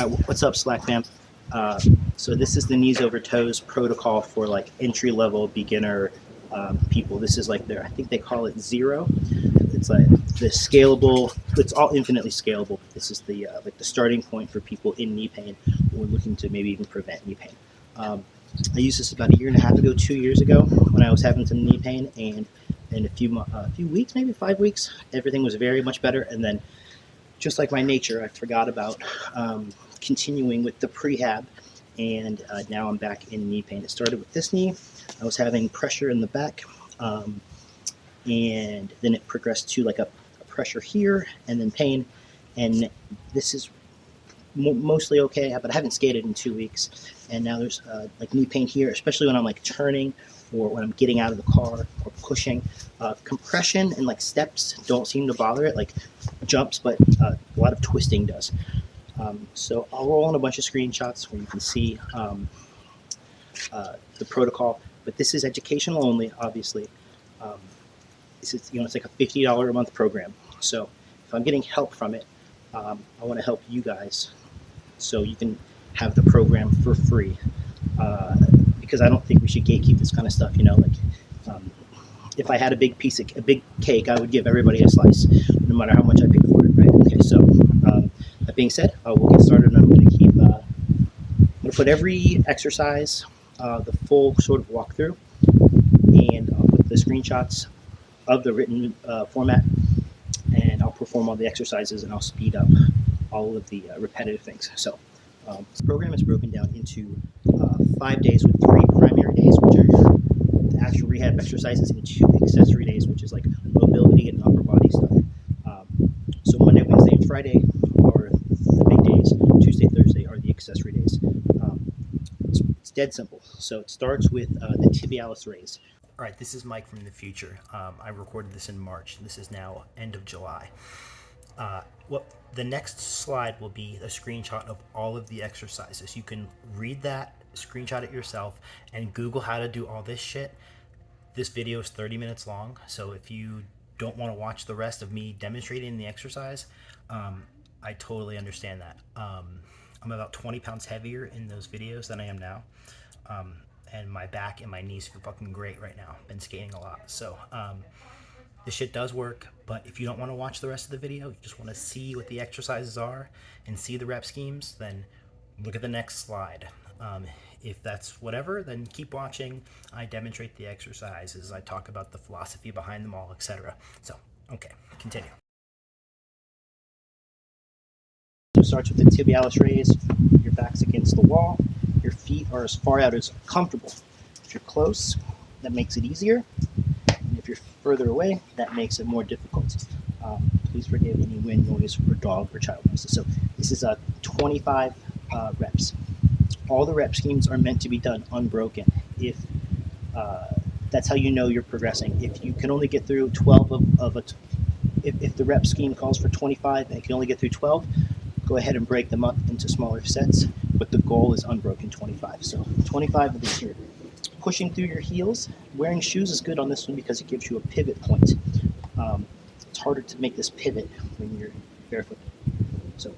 What's up, Slack fam? So this is the knees over toes protocol for like entry level beginner people. This is like I think they call it zero. It's like the scalable. It's all infinitely scalable. This is the like the starting point for people in knee pain or looking to maybe even prevent knee pain. I used this about a year and a half ago, 2 years ago, when I was having some knee pain, and in a few weeks, maybe 5 weeks, everything was very much better. And then, just like my nature, I forgot about continuing with the prehab, and now I'm back in knee pain. It started with this knee. I was having pressure in the back, and then it progressed to like a pressure here, and then pain, and this is mostly okay, but I haven't skated in 2 weeks, and now there's like knee pain here, especially when I'm like turning or when I'm getting out of the car or pushing. Compression and like steps don't seem to bother it, like jumps, but a lot of twisting does. So I'll roll on a bunch of screenshots where you can see the protocol, but this is educational only, obviously. This is, it's like a $50 a month program. So if I'm getting help from it, I want to help you guys so you can have the program for free, because I don't think we should gatekeep this kind of stuff. If I had a big cake, I would give everybody a slice, no matter how much I paid for it, right? Okay, so that being said, we'll get started. And I'm going to put every exercise, the full sort of walkthrough, and I'll put the screenshots of the written format, and I'll perform all the exercises, and I'll speed up all of the repetitive things. So this program is broken down into 5 days with 3 primary days, which are your actual rehab exercises, and 2 accessory days, which is like mobility and upper body stuff. So Monday, Wednesday, and Friday are the big days. Tuesday, Thursday are the accessory days. It's dead simple. So it starts with the tibialis raise. All right, this is Mike from the future. I recorded this in March. This is now end of July. The next slide will be a screenshot of all of the exercises. You can read that, screenshot it yourself, and Google how to do all this shit. This video is 30 minutes long, so if you don't want to watch the rest of me demonstrating the exercise, I totally understand that. I'm about 20 pounds heavier in those videos than I am now, and my back and my knees feel fucking great right now. Been skating a lot, so this shit does work. But if you don't want to watch the rest of the video, you just want to see what the exercises are and see the rep schemes, then look at the next slide. If that's whatever, then keep watching. I demonstrate the exercises, I talk about the philosophy behind them all, etc. So, okay, continue. So it starts with the tibialis raise. Your back's against the wall. Your feet are as far out as comfortable. If you're close, that makes it easier. And if you're further away, that makes it more difficult. Please forgive any wind noise or dog or child noises. So this is 25 reps. All the rep schemes are meant to be done unbroken. If that's how you know you're progressing. If you can only get through 12 if the rep scheme calls for 25 and you can only get through 12, go ahead and break them up into smaller sets. But the goal is unbroken 25. So 25 of this year. Pushing through your heels. Wearing shoes is good on this one because it gives you a pivot point. It's harder to make this pivot when you're barefoot. So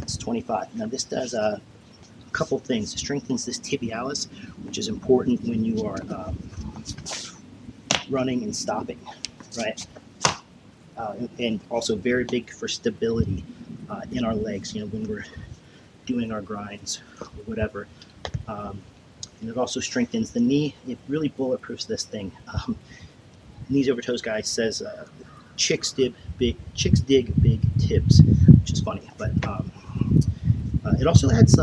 it's 25. Now this does a couple things. It strengthens this tibialis, which is important when you are running and stopping, right? And also very big for stability in our legs, when we're doing our grinds or whatever. And it also strengthens the knee. It really bulletproofs this thing. Knees over toes guy says chicks dig big tibs, which is funny, but it also adds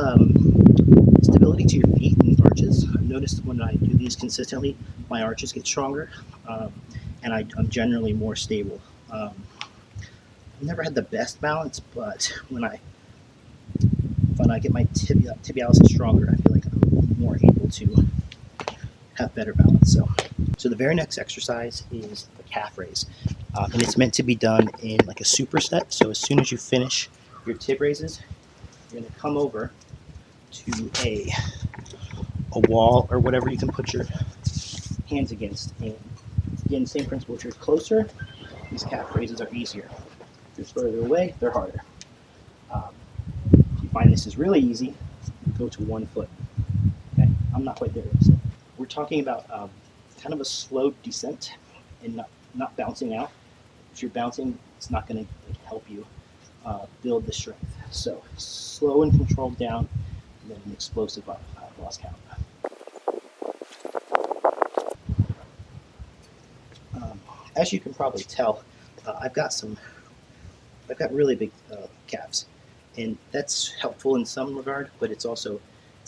stability to your feet and arches. I've noticed when I do these consistently, my arches get stronger, and I'm generally more stable. I've never had the best balance, but when I get my tibialis stronger, I feel like I'm more able to have better balance. So the very next exercise is the calf raise, and it's meant to be done in like a superset. So as soon as you finish your tib raises, you're going to come over to a wall or whatever you can put your hands against. And again, same principle. If you're closer, these calf raises are easier. If you're further away, they're harder. If you find this is really easy, go to 1 foot. Okay, I'm not quite there yet. So we're talking about kind of a slow descent and not bouncing out. If you're bouncing, it's not going to help you build the strength. So slow and controlled down, and then an explosive up. I've lost count. As you can probably tell, I've got really big calves, and that's helpful in some regard, but it's a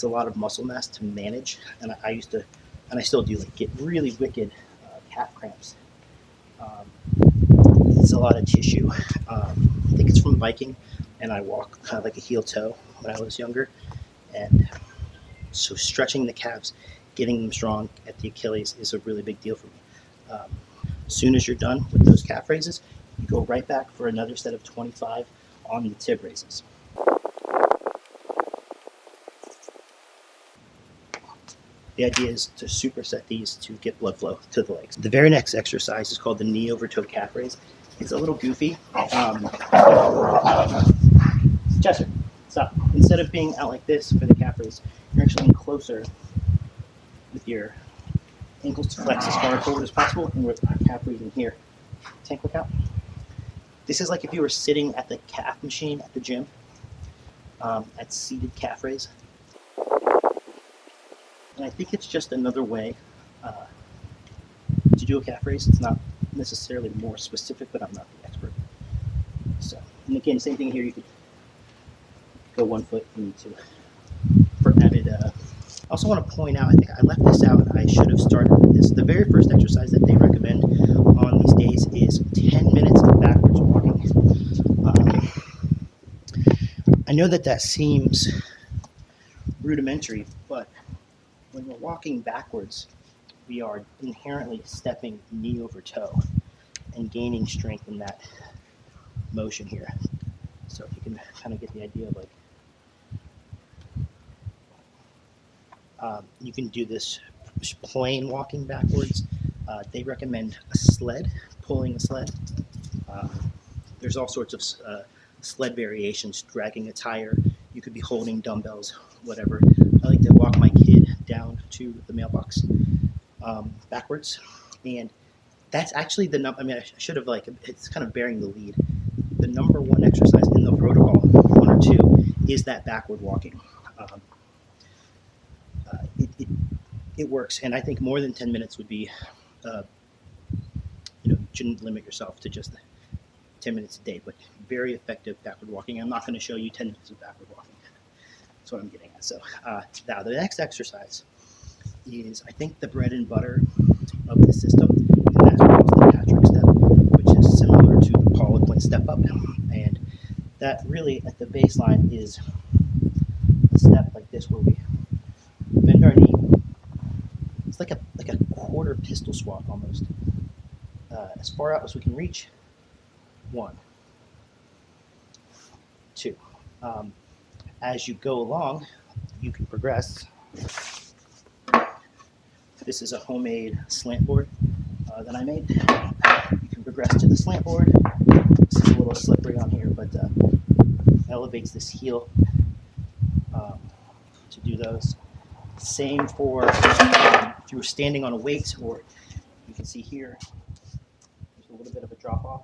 lot of muscle mass to manage, and I used to, and I still do, like, get really wicked calf cramps. It's a lot of tissue. I think it's from biking, and I walk kind of like a heel toe when I was younger, and so stretching the calves, getting them strong at the Achilles is a really big deal for me. As soon as you're done with those calf raises, you go right back for another set of 25 on the tib raises. The idea is to superset these to get blood flow to the legs. The very next exercise is called the knee over toe calf raise. It's a little goofy. Chester, stop. Instead of being out like this for the calf raise, you're actually in closer with your ankles to flex as far forward as possible, and we're calf raising here. Tank workout. This is like if you were sitting at the calf machine at the gym, at seated calf raise. And I think it's just another way to do a calf raise. It's not necessarily more specific, but I'm not the expert. So, and again, same thing here. You could go 1 foot if you need to. For added, I also want to point out, I think I left this out, and I should have started with this. The very first exercise that they recommend on these days is 10 minutes of backwards walking. I know that seems rudimentary, but when we're walking backwards, we are inherently stepping knee over toe and gaining strength in that motion here. So if you can kind of get the idea of, like, you can do this plain walking backwards. They recommend a sled, pulling a sled. There's all sorts of sled variations, dragging a tire. You could be holding dumbbells, whatever. I like to walk my kid down to the mailbox backwards, and that's actually the number. I mean, I should have, like, it's kind of bearing the lead. The number one exercise in the protocol, 1 or 2, is that backward walking. It works, and I think more than 10 minutes would be, you shouldn't limit yourself to just 10 minutes a day, but very effective backward walking. I'm not going to show you 10 minutes of backward walking. That's what I'm getting at. So now the next exercise is, I think, the bread and butter of the system, and that's the Patrick step, which is similar to the Paula Quinn step up, and that really at the baseline is a step like this where we bend our knee. It's like a quarter pistol squat almost, as far out as we can reach. 1, 2. As you go along, you can progress. This is a homemade slant board that I made. You can progress to the slant board. This is a little slippery on here, but elevates this heel to do those. Same for if you were standing on a weight, or you can see here, there's a little bit of a drop off.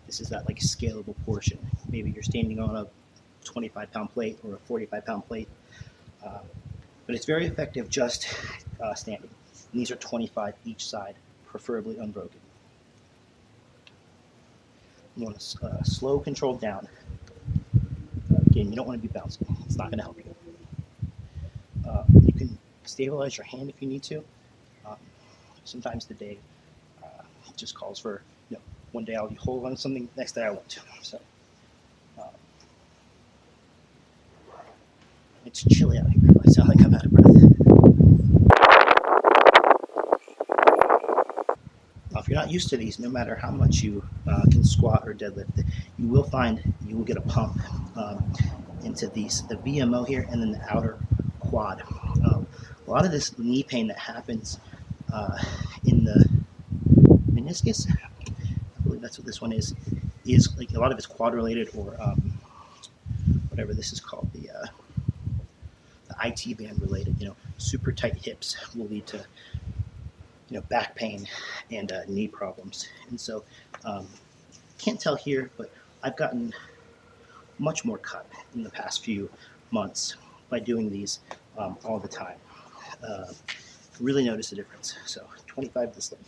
This is that, like, scalable portion. Maybe you're standing on a 25-pound plate or a 45-pound plate, but it's very effective just standing. And these are 25 each side, preferably unbroken. You want to slow, controlled down. Again, you don't want to be bouncing. It's not going to help you. You can stabilize your hand if you need to. Sometimes the day just calls for, one day I'll be holding on to something, next day I won't. So it's chilly out here. I sound like I'm out of breath. Now, if you're not used to these, no matter how much you can squat or deadlift, you will find you will get a pump into the VMO here, and then the outer quad. A lot of this knee pain that happens in meniscus, I believe that's what this one is like a lot of it's quad related, or whatever this is called, the IT band related. Super tight hips will lead to back pain and knee problems. And so can't tell here, but I've gotten much more cut in the past few months by doing these all the time. Really notice the difference. So 25 this leg.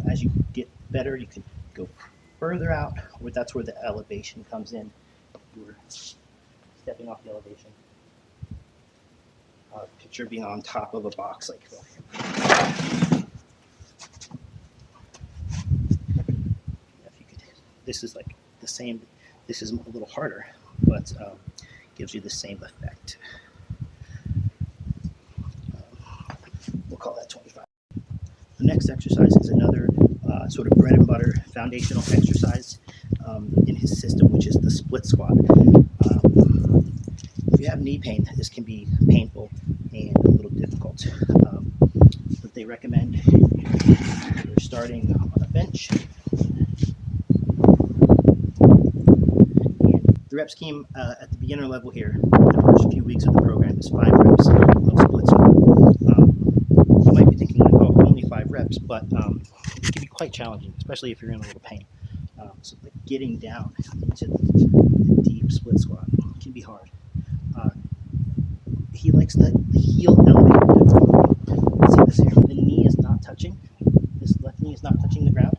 As you get better, you can go further out, where that's where the elevation comes in. You're stepping off the elevation. Picture being on top of a box like this is like the same. This is a little harder, but gives you the same effect. We'll call that 25. The next exercise is another sort of bread and butter foundational exercise in his system, which is the split squat. If you have knee pain, this can be painful and a little difficult. But they recommend you're starting on a bench. And the rep scheme at the beginner level here, the first few weeks of the program, is 5 reps of split squat. You might be thinking, like, oh, only 5 reps, but it can be quite challenging, especially if you're in a little pain. So like getting down into the deep split squat can be hard. He likes the heel elevated. Let's see this here. The knee is not touching. This left knee is not touching the ground,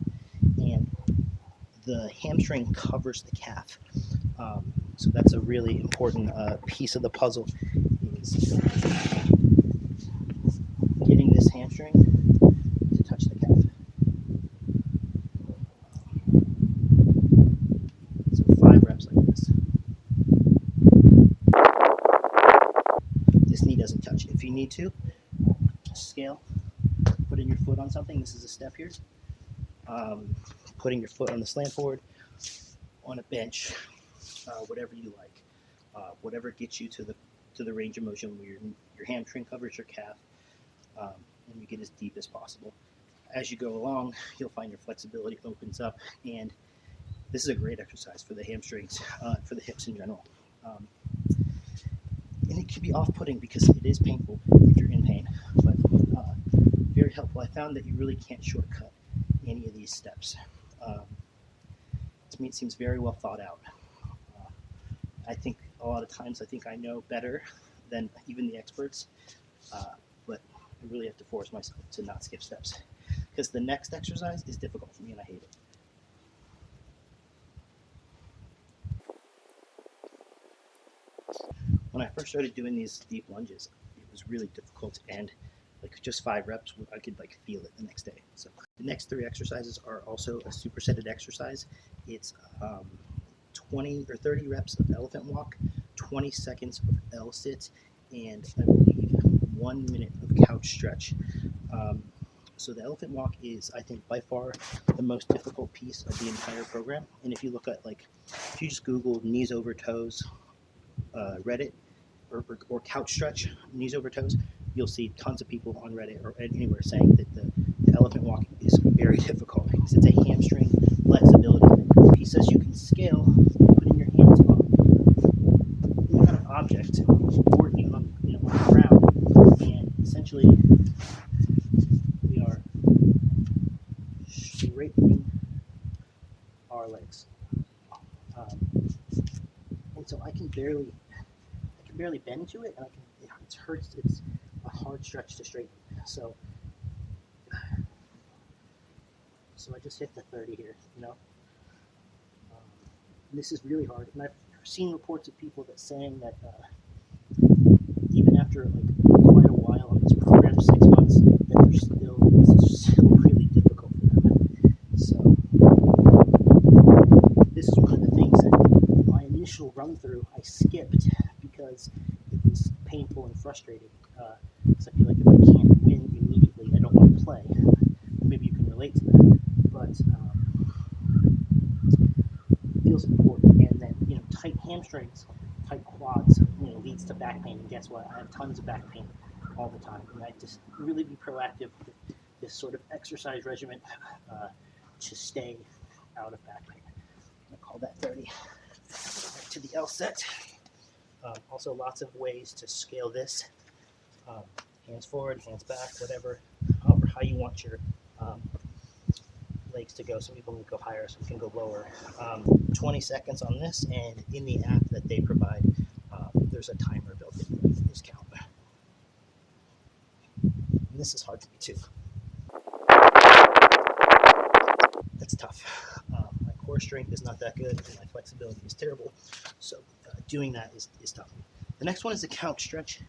and the hamstring covers the calf. So that's a really important piece of the puzzle, is getting this hamstring to touch the calf. So 5 reps like this. This knee doesn't touch. If you need to, scale, put in your foot on something. This is a step here. Putting your foot on the slant board, on a bench, whatever you like. Whatever gets you to the range of motion where your hamstring covers your calf, and you get as deep as possible. As you go along, you'll find your flexibility opens up, and this is a great exercise for the hamstrings, for the hips in general. And it can be off-putting because it is painful if you're in pain, but very helpful. I found that you really can't shortcut any of these steps. To me, it seems very well thought out. I think a lot of times I know better than even the experts, but I really have to force myself to not skip steps, because the next exercise is difficult for me and I hate it. When I first started doing these deep lunges, it was really difficult, and like just 5 reps, I could like feel it the next day. So the next 3 exercises are also a supersetted exercise. It's 20 or 30 reps of elephant walk, 20 seconds of L sit, and I believe 1 minute of couch stretch. So the elephant walk is, I think, by far the most difficult piece of the entire program. And if you look at, like, if you just Google knees over toes, Reddit, or couch stretch, knees over toes, you'll see tons of people on Reddit or anywhere saying that the elephant walk is very difficult because it's a hamstring flexibility thing. He says you can scale putting your hands on any kind of object, or even on the ground, and essentially we are straightening our legs. And so I can barely bend to it, and it hurts. It's a hard stretch to straighten. So I just hit the 30 here, and this is really hard. And I've seen reports of people that saying that even after like quite a while on this program, 6 months, that this is still really difficult for them. So this is one of the things that my initial run through I skipped because it was painful and frustrating. So I feel like if I can't win immediately, I don't want to play. Maybe you can relate to that, but it feels important. And then tight hamstrings, tight quads, leads to back pain. And guess what? I have tons of back pain all the time. And I just really be proactive with this sort of exercise regimen to stay out of back pain. I'm gonna call that 30. Back to the L set. Also, lots of ways to scale this. Hands forward, hands back, whatever, how you want your legs to go. Some people can go higher, some can go lower. 20 seconds on this, and in the app that they provide, there's a timer built in. You can just count. And this is hard for me too. That's tough. My core strength is not that good, and my flexibility is terrible. So doing that is tough. The next one is the couch stretch.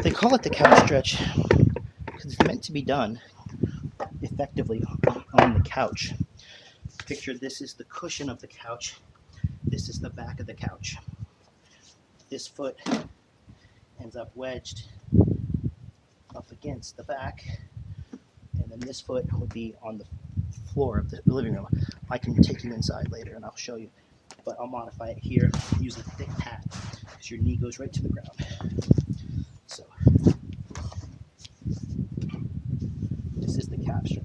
They call it the couch stretch because it's meant to be done effectively on the couch. Picture this is the cushion of the couch. This is the back of the couch. This foot ends up wedged up against the back, and then this foot would be on the floor of the living room. I can take you inside later and I'll show you, but I'll modify it here. Use a thick pad because your knee goes right to the ground. So this is the couch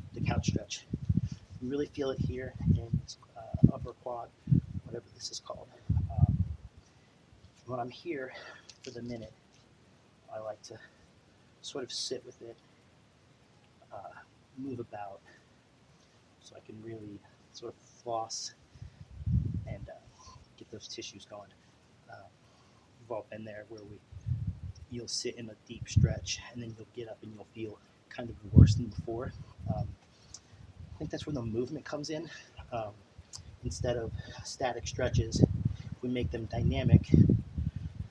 stretch. You really feel it here in upper quad, whatever this is called. When I'm here for the minute, I like to sort of sit with it, move about, so I can really sort of floss and get those tissues going. We've all been there where you'll sit in a deep stretch and then you'll get up and you'll feel kind of worse than before. I think that's where the movement comes in. Instead of static stretches, we make them dynamic, and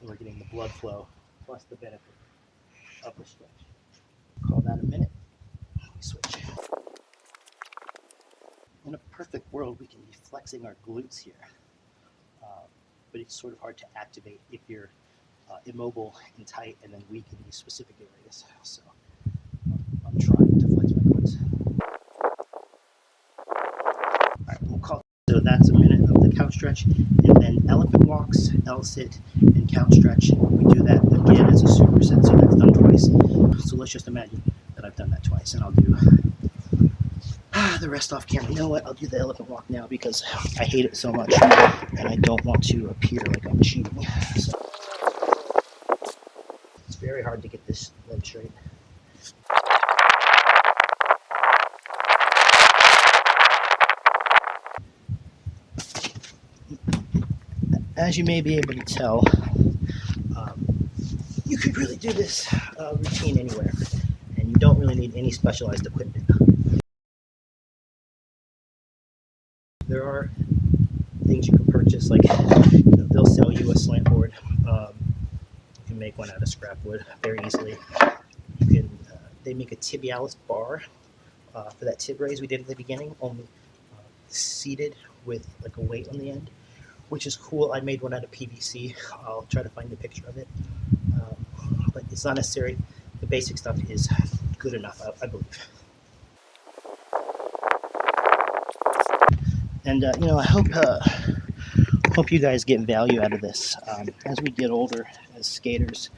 we're getting the blood flow plus the benefit of the stretch. Call that a minute. We switch. In a perfect world, we can be flexing our glutes here, but it's sort of hard to activate if you're immobile and tight and then weak in these specific areas. So I'm trying to flex my glutes. All right, we'll call it. So that's a minute of the couch stretch, and then elephant walks, L sit, and couch stretch. We do that again as a superset, so that's done twice. So let's just imagine that I've done that twice, and I'll do the rest off camera. You know what? I'll do the elephant walk now because I hate it so much, and I don't want to appear like I'm cheating. So it's very hard to get this leg straight. As you may be able to tell, you could really do this routine anywhere, and you don't really need any specialized equipment. There are things you can purchase, like they'll sell you a slant board. You can make one out of scrap wood very easily. You can. They make a tibialis bar for that tib raise we did at the beginning, only seated with like a weight on the end, which is cool. I made one out of PVC. I'll try to find a picture of it. But it's not necessary. The basic stuff is good enough, I believe. And I hope you guys get value out of this. As we get older as skaters,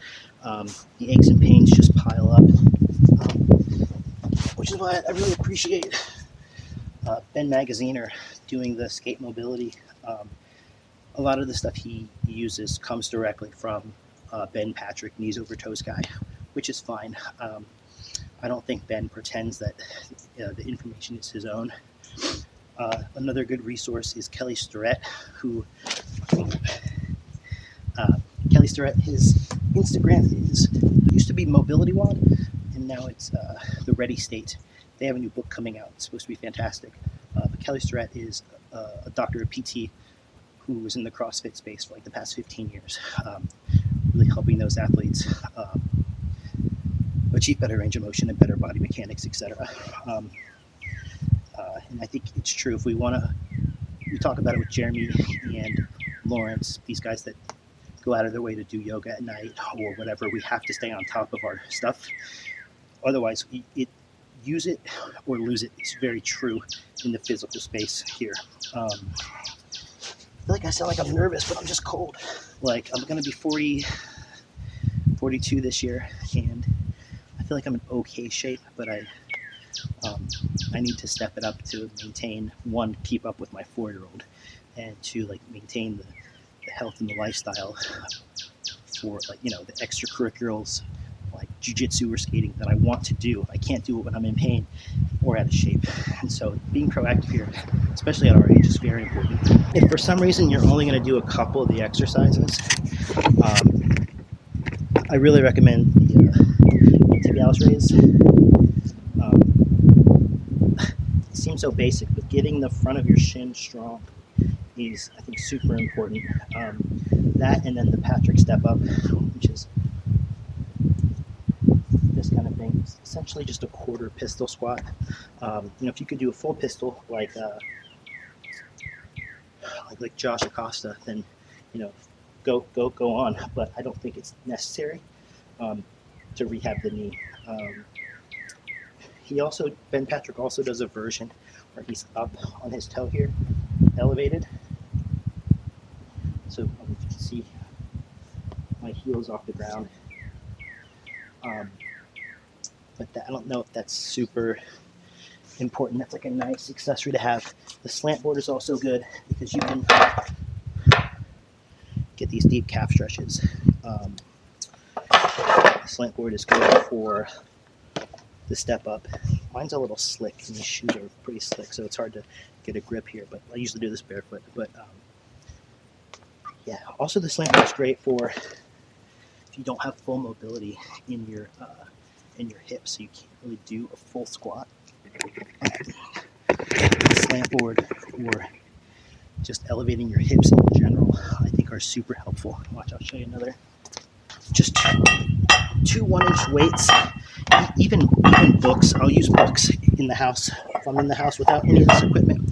the aches and pains just pile up, which is why I really appreciate Ben Magaziner doing the skate mobility. A lot of the stuff he uses comes directly from Ben Patrick, kneesovertoes guy, which is fine. I don't think Ben pretends that the information is his own. Another good resource is Kelly Starrett, who Kelly Starrett, his Instagram used to be Mobility Wad, and now it's the Ready State. They have a new book coming out. It's supposed to be fantastic. But Kelly Starrett is a doctor of PT who was in the CrossFit space for like the past 15 years, really helping those athletes achieve better range of motion and better body mechanics, etc. And I think it's true. If we talk about it with Jeremy and Lawrence, these guys that go out of their way to do yoga at night or whatever, we have to stay on top of our stuff. Otherwise, use it or lose it. It's very true in the physical space here. I feel like I sound like I'm nervous, but I'm just cold. Like, I'm going to be 40 42 this year, and I feel like I'm in okay shape, but I need to step it up to maintain, one, keep up with my 4-year-old, and two, like maintain the health and the lifestyle for, like, you know, the extracurriculars like jiu-jitsu or skating that I want to do. I can't do it when I'm in pain or out of shape. And so being proactive here, especially at our age, is very important. If for some reason you're only going to do a couple of the exercises, I really recommend the tibialis raise. It seems so basic, but getting the front of your shin strong is, I think, super important. That, and then the Patrick step up, which is this kind of thing. It's essentially just a quarter pistol squat. If you could do a full pistol like Josh Acosta, then go on. But I don't think it's necessary to rehab the knee. Ben Patrick also does a version where he's up on his toe here, elevated. So you can see my heels off the ground. But I don't know if that's super important. That's like a nice accessory to have. The slant board is also good because you can get these deep calf stretches. The slant board is good for the step up. Mine's a little slick, and these shoes are pretty slick, so it's hard to get a grip here, but I usually do this barefoot. But yeah, also the slant board is great for if you don't have full mobility in your hips, so you can't really do a full squat. The slant board or just elevating your hips in general, I think, are super helpful. Watch, I'll show you another. Just two 1-inch weights. Even books. I'll use books in the house. If I'm in the house without any of this equipment,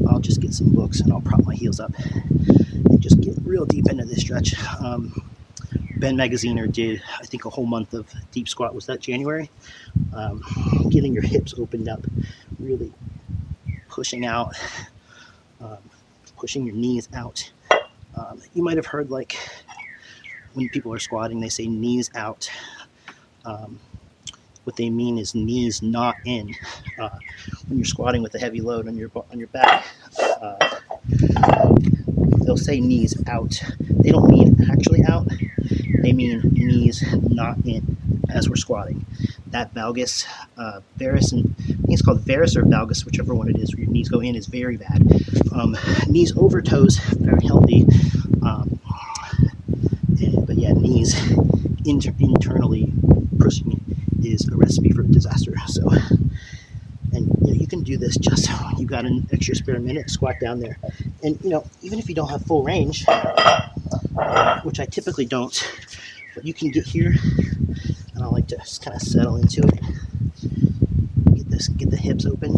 I'll just get some books and I'll prop my heels up and just get real deep into this stretch. Ben Magaziner did, I think, a whole month of deep squat. Was that January? Getting your hips opened up, really pushing out, pushing your knees out. You might have heard, like, when people are squatting, they say knees out. What they mean is knees not in. When you're squatting with a heavy load on your back, they'll say knees out. They don't mean actually out. They mean knees not in as we're squatting. That valgus, varus, and I think it's called varus or valgus, whichever one it is, where your knees go in, is very bad. Knees over toes, very healthy. But yeah, knees internally pushing is a recipe for disaster. So, and you can do this just you got an extra spare minute, squat down there, and even if you don't have full range, which I typically don't, but you can get here, and I like to just kind of settle into it, get the hips open,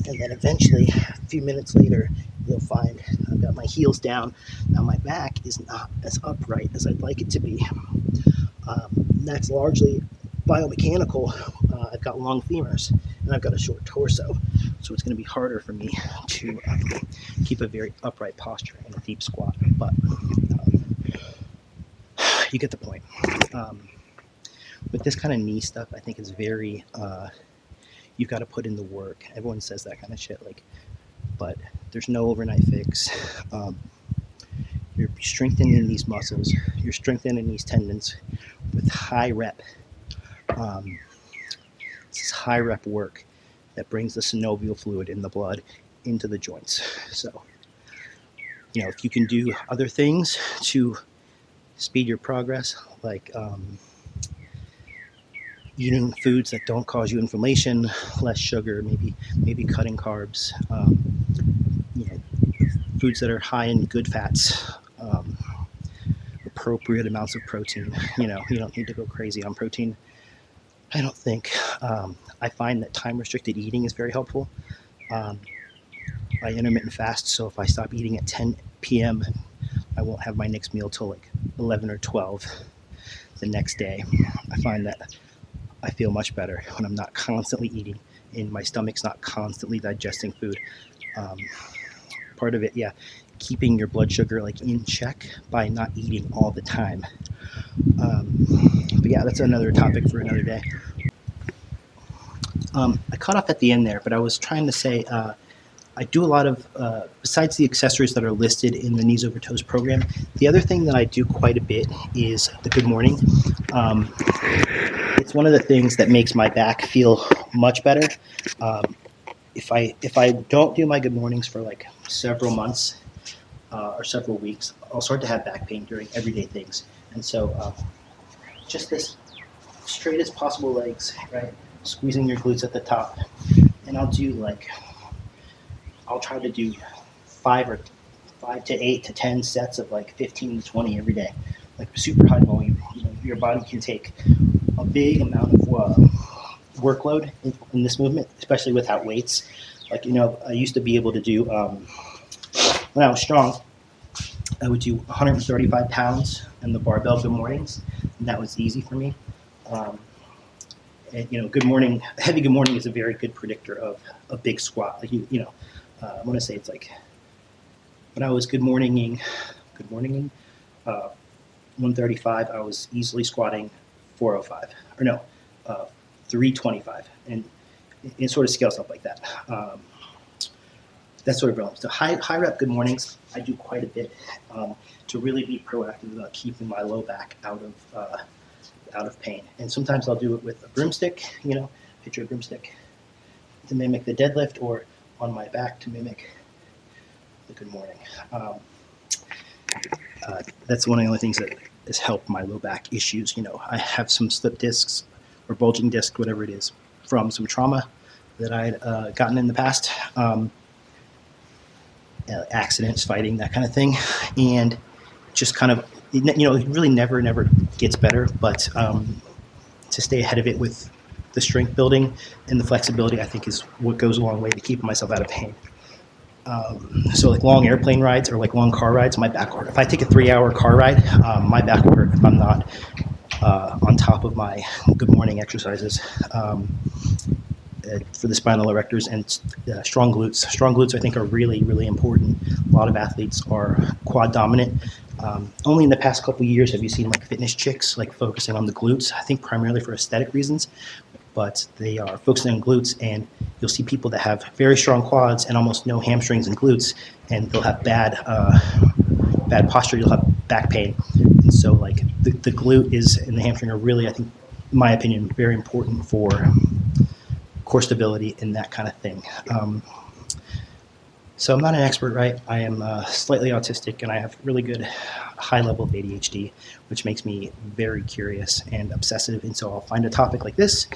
and then eventually, a few minutes later, you'll find I've got my heels down. Now my back is not as upright as I'd like it to be. That's largely biomechanical. I've got long femurs and I've got a short torso, so it's going to be harder for me to keep a very upright posture in a deep squat, but you get the point. With this kind of knee stuff, I think it's very you've got to put in the work. Everyone says that kind of shit, but there's no overnight fix. You're strengthening these muscles, you're strengthening these tendons with high rep. This is high rep work that brings the synovial fluid in the blood into the joints. So, if you can do other things to speed your progress, like eating foods that don't cause you inflammation, less sugar, maybe cutting carbs, foods that are high in good fats, appropriate amounts of protein. You don't need to go crazy on protein, I don't think. I find that time-restricted eating is very helpful. I intermittent fast, so if I stop eating at 10 p.m., I won't have my next meal till like 11 or 12 the next day. I find that I feel much better when I'm not constantly eating and my stomach's not constantly digesting food. part of it, yeah, keeping your blood sugar like in check by not eating all the time. But yeah, that's another topic for another day. I cut off at the end there, but I was trying to say I do a lot of, besides the accessories that are listed in the Knees Over Toes program, the other thing that I do quite a bit is the good morning. It's one of the things that makes my back feel much better. If I don't do my good mornings for like several months or several weeks, I'll start to have back pain during everyday things. And so just this straight as possible legs, right? Squeezing your glutes at the top. And I'll try to do 5 to 8 to 10 sets of like 15 to 20 every day, like super high volume. Your body can take a big amount of workload in this movement, especially without weights. Like, I used to be able to do, when I was strong, I would do 135 pounds in the barbell good mornings, and that was easy for me. And, good morning, heavy good morning is a very good predictor of a big squat. Like, I want to say it's like when I was good morninging 135, I was easily squatting 405, or no, 325, and it sort of scales up like that. That's sort of relevant. So high rep good mornings, I do quite a bit to really be proactive about keeping my low back out of pain. And sometimes I'll do it with a broomstick, picture a broomstick to mimic the deadlift, or on my back to mimic the good morning. That's one of the only things that has helped my low back issues. I have some slip discs or bulging disc, whatever it is, from some trauma that I'd gotten in the past, accidents, fighting, that kind of thing, and just kind of, it really never gets better, but to stay ahead of it with the strength building and the flexibility, I think, is what goes a long way to keeping myself out of pain. So like long airplane rides or like long car rides, my back will hurt. If I take a 3-hour car ride, my back will hurt if I'm not on top of my good morning exercises for the spinal erectors and strong glutes. Strong glutes, I think, are really, really important. A lot of athletes are quad dominant. Only in the past couple of years have you seen like fitness chicks like focusing on the glutes, I think primarily for aesthetic reasons, but they are focusing on glutes, and you'll see people that have very strong quads and almost no hamstrings and glutes, and they'll have bad posture, you'll have back pain. And so like the glute and the hamstring are really, I think, in my opinion, very important for core stability and that kind of thing. So I'm not an expert, right? I am slightly autistic, and I have really good high level of ADHD, which makes me very curious and obsessive. And so I'll find a topic like this,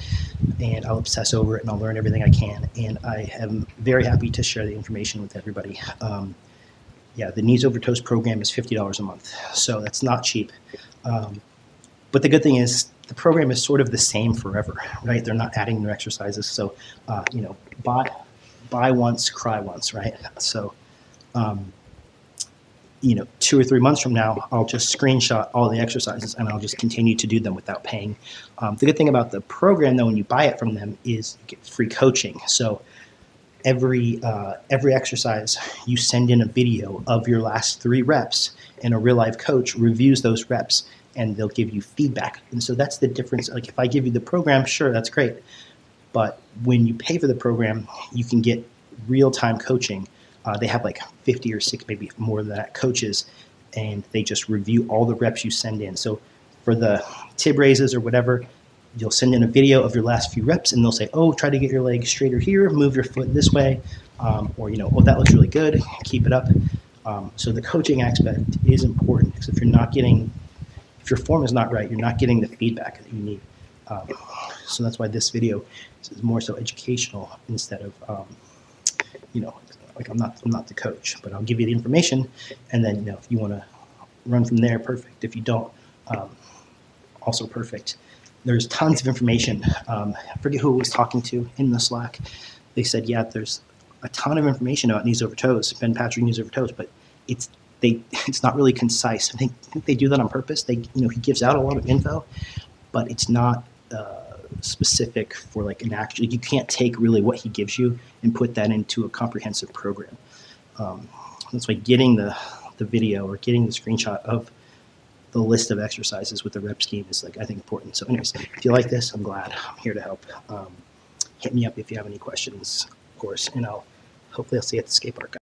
and I'll obsess over it, and I'll learn everything I can. And I am very happy to share the information with everybody. The Knees Over Toes program is $50 a month, so that's not cheap. But the good thing is the program is sort of the same forever, right? They're not adding new exercises. So, buy once, cry once, right? So, 2 or 3 months from now, I'll just screenshot all the exercises and I'll just continue to do them without paying. The good thing about the program, though, when you buy it from them, is you get free coaching. So every exercise, you send in a video of your last 3 reps, and a real life coach reviews those reps, and they'll give you feedback. And so that's the difference. Like, if I give you the program, sure, that's great. But when you pay for the program, you can get real-time coaching. They have like 50 or 60, maybe more than that, coaches, and they just review all the reps you send in. So for the tib raises or whatever, you'll send in a video of your last few reps, and they'll say, oh, try to get your leg straighter here, move your foot this way, or, oh, that looks really good, keep it up. So the coaching aspect is important, because if your form is not right, you're not getting the feedback that you need. So that's why this video is more so educational instead of, like I'm not the coach, but I'll give you the information, and then if you want to run from there, perfect. If you don't, also perfect. There's tons of information. I forget who I was talking to in the Slack. They said, yeah, there's a ton of information about Knees Over Toes, Ben Patrick Knees Over Toes, but it's not really concise. I think they do that on purpose. He gives out a lot of info, but it's not specific for like an actual. You can't take really what he gives you and put that into a comprehensive program. That's why getting the video or getting the screenshot of the list of exercises with the rep scheme is, like, I think, important. So anyways, if you like this, I'm glad. I'm here to help. Hit me up if you have any questions, of course, and hopefully I'll see you at the skate park.